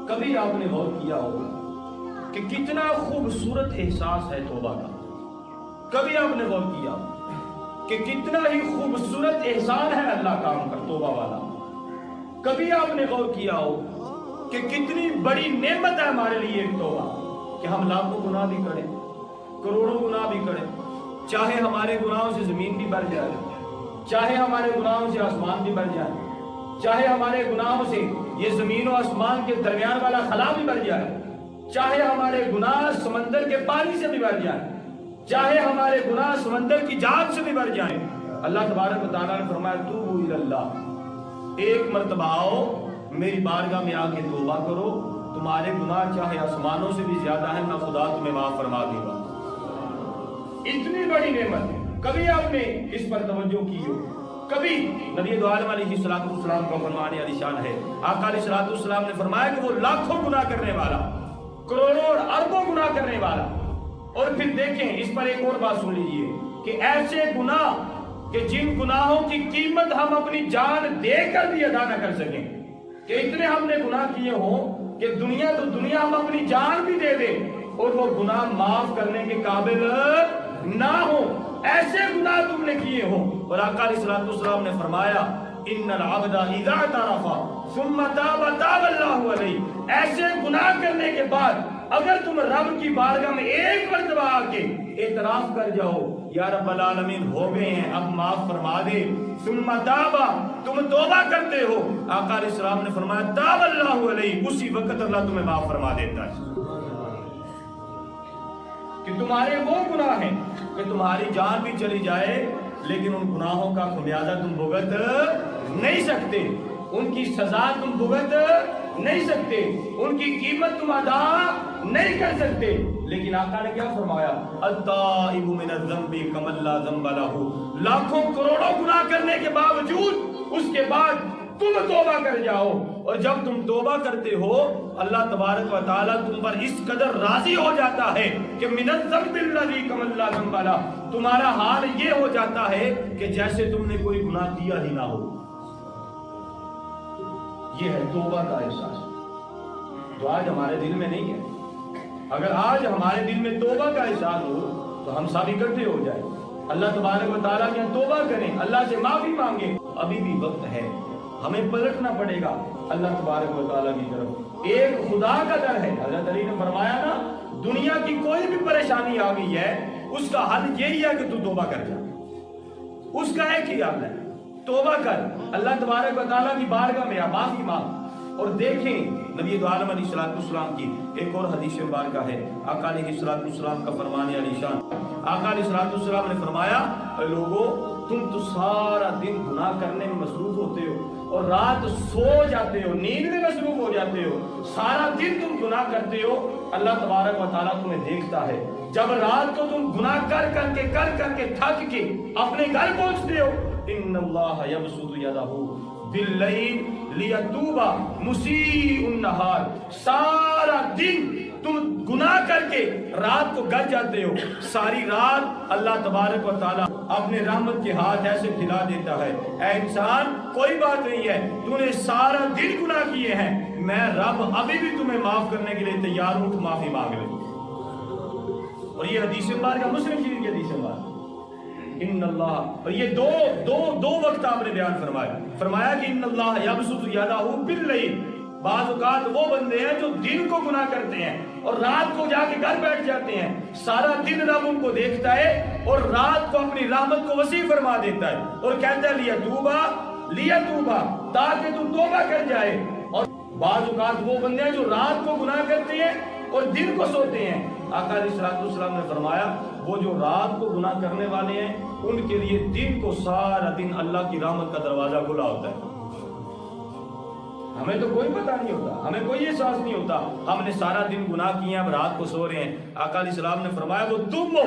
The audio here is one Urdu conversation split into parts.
کبھی آپ نے غور کیا ہو کہ کتنا خوبصورت احساس ہے توبہ کا؟ کبھی آپ نے غور کیا کہ کتنا ہی خوبصورت احسان ہے اللہ کا ہم پر توبہ والا؟ کبھی آپ نے غور کیا ہو کہ کتنی بڑی نعمت ہے ہمارے لیے ایک توبہ، کہ ہم لاکھوں گناہ بھی کریں، کروڑوں گناہ بھی کریں، چاہے ہمارے گناہوں سے زمین بھی بھر جائے، چاہے ہمارے گناہوں سے آسمان بھی بھر جائے، چاہے ہمارے گناہوں سے یہ زمین و آسمان کے درمیان والا خلا بھی بھر جائے، چاہے ہمارے گناہ سمندر کے پانی سے بھی بھر جائے، چاہے ہمارے گناہ سمندر کی جھاگ سے بھی بھر جائیں، اللہ تبارک و تعالیٰ نے فرمایا توبوا الی اللہ، ایک مرتبہ آؤ میری بارگاہ میں آ کے توبہ کرو، تمہارے گناہ چاہے آسمانوں سے بھی زیادہ ہیں، میں خدا تمہیں معاف فرما دوں گا۔ اتنی بڑی نعمت ہے، کبھی آپ نے اس پر توجہ کی ہو؟ کبھی نبی دو عالم علیہ السلام کا فرمان عالی شان ہے، آقا علیہ السلام نے فرمایا کہ وہ لاکھوں گناہ کرنے والا، کروڑوں اور اربوں گناہ کرنے والا، اور پھر دیکھیں اس پر ایک اور بات سن لیجئے کہ ایسے گناہ کہ جن گناہوں کی قیمت ہم اپنی جان دے کر بھی ادا نہ کر سکیں، کہ اتنے ہم نے گناہ کیے ہوں کہ دنیا تو دنیا ہم اپنی جان بھی دے دیں اور وہ گناہ معاف کرنے کے قابل نہ ہو، ایسے گناہ تم نے کیے ہوں۔ اور آقا علیہ السلام نے فرمایا ان العبد اذا اعترف ثم تاب تاب اللہ علیہ، ایسے گناہ کرنے کے بعد اگر تم رب کی بارگاہ میں ایک مرتبہ آ کے اعتراف کر جاؤ یا رب العالمین ہو گئے ہیں اب معاف فرما دے، ثم تاب، تم توبہ کرتے ہو، آقا علیہ السلام نے فرمایا تاب اللہ علیہ، اسی وقت اللہ تمہیں معاف فرما دیتا ہے۔ کہ تمہارے وہ گناہ ہیں کہ تمہاری جان بھی چلی جائے لیکن ان گناہوں کا خمیازہ تم بھگت نہیں سکتے، ان کی سزا تم بھگت نہیں سکتے، ان کی قیمت تم ادا نہیں کر سکتے، لیکن آقا نے کیا فرمایا التائب من الذنب کمن لا ذنب لہ، لاکھوں کروڑوں گناہ کرنے کے باوجود اس کے بعد تم توبہ کر جاؤ، اور جب تم توبہ کرتے ہو اللہ تبارک و تعالیٰ تم پر اس قدر راضی ہو جاتا ہے کہ من الذنب الذی کمن لا ذنب لہ، تمہارا حال یہ ہو جاتا ہے کہ جیسے تم نے کوئی گناہ کیا ہی نہ ہو۔ یہ ہے توبہ کا احساس، تو آج ہمارے دل میں نہیں ہے۔ اگر آج ہمارے دل میں توبہ کا احساس ہو تو ہم سب اکٹھے ہو جائیں، اللہ تبارک و تعالیٰ کے توبہ کریں، اللہ سے معافی مانگیں، ابھی بھی وقت ہے، ہمیں پلٹنا پڑے گا اللہ تبارک و تعالیٰ کی طرف۔ ایک خدا کا ڈر ہے، حضرت علی نے فرمایا نا دنیا کی کوئی بھی پریشانی آ گئی ہے اس کا حل یہی ہے کہ تو توبہ کر جا، اس کا ایک ہی حل ہے، توبہ کر، اللہ تبارک و تعالیٰ کی بارگاہ میں معافی مانگ۔ اور دیکھیں نبی دو عالم علیہ السلام کی ایک اور حدیث مبارکہ ہے، آقا علیہ السلام کا فرمان علی شان، آقا علیہ السلام نے فرمایا اے لوگو تم تو سارا دن گناہ کرنے میں مصروف ہوتے ہو اور رات سو جاتے ہو، نیند میں مصروف ہو جاتے ہو، سارا دن تم گناہ کرتے ہو، اللہ تبارک و تعالیٰ تمہیں دیکھتا ہے، جب رات کو تم گناہ کر کر کے تھک کے اپنے گھر پہنچتے ہو ان اللہ یبسط یدہ باللیل لیتوب مسیء النہار، سارا دن تم گناہ کر کے رات کو گھر جاتے ہو، ساری رات اللہ تبارک و تعالیٰ اپنے رحمت کے ہاتھ ایسے پھیلا دیتا ہے، اے انسان کوئی بات نہیں ہے، تو نے سارا دن گناہ کیے ہیں، میں رب ابھی بھی تمہیں معاف کرنے کے لیے تیار ہوں، تو معافی مانگ لے۔ اور یہ حدیث مبارکہ مسلم شریف کی حدیث مبارکہ، ان اللہ، اور یہ دو وقت آپ نے بیان فرمایا کہ ان اللہ یبسط یدہ باللیل، بعض اوقات وہ بندے ہیں جو دن کو گناہ کرتے ہیں اور رات کو جا کے گھر بیٹھ جاتے ہیں، سارا دن رب ان کو دیکھتا ہے اور رات کو اپنی رحمت کو وسیع فرما دیتا ہے اور کہتا ہے لیتوبا، تاکہ تم توبہ کر جائے۔ اور بعض اوقات وہ بندے ہیں جو رات کو گناہ کرتے ہیں اور دن کو سوتے ہیں، آقا علیہ السلام نے فرمایا وہ جو رات کو گناہ کرنے والے ہیں ان کے لیے دن کو سارا دن اللہ کی رحمت کا دروازہ کھلا ہوتا ہے۔ ہمیں تو کوئی پتہ نہیں ہوتا، ہمیں کوئی احساس نہیں ہوتا، ہم نے سارا دن گناہ کیے ہیں، اب رات کو سو رہے ہیں۔ آقا علیہ السلام نے فرمایا وہ تم ہو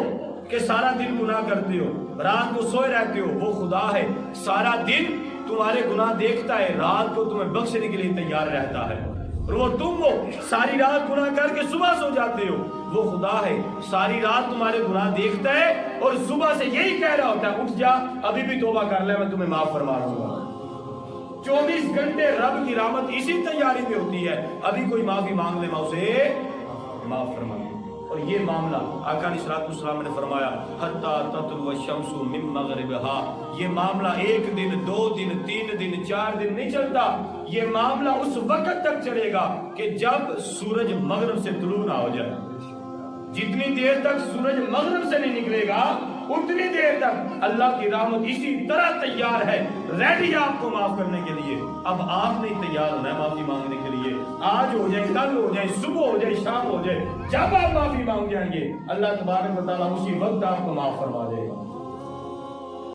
کہ سارا دن گناہ کرتے ہو، رات کو سوئے رہتے ہو، وہ خدا ہے سارا دن تمہارے گناہ دیکھتا ہے، رات کو تمہیں بخشنے کے لیے تیار رہتا ہے۔ اور وہ تم ہو ساری رات گناہ کر کے صبح سو جاتے ہو. وہ خدا ہے ساری رات تمہارے گناہ دیکھتا ہے اور صبح سے یہی کہہ رہا ہوتا ہے اٹھ جا ابھی بھی توبہ کر لے میں تمہیں معاف فرما دوں گا. 24 گھنٹے رب کی رحمت اسی تیاری میں ہوتی ہے. ابھی کوئی معافی مانگ لے میں اسے معاف فرما دوں. اور یہ معاملہ آقا علیہ الصلوۃ والسلام نے فرمایا حتی تطلع الشمس من مغربها. یہ معاملہ 1 دن 2 دن 3 دن 4 دن نہیں چلتا. یہ معاملہ اس وقت تک چلے گا کہ جب سورج مغرب سے طلوع نہ ہو جائے. جتنی دیر تک سورج مغرب سے نہیں نکلے گا اتنی دیر تک اللہ کی رحمت اسی طرح تیار ہے ریڈی ہے آپ کو معاف کرنے کے لیے. اب آپ نہیں تیار ہونا ہے معافی مانگنے کے لیے. آج ہو جائے کل ہو جائے صبح ہو جائے شام ہو جائے جب آپ معافی مانگ جائیں گے اللہ تبارک و تعالیٰ اسی وقت آپ کو معاف فرما دے گا.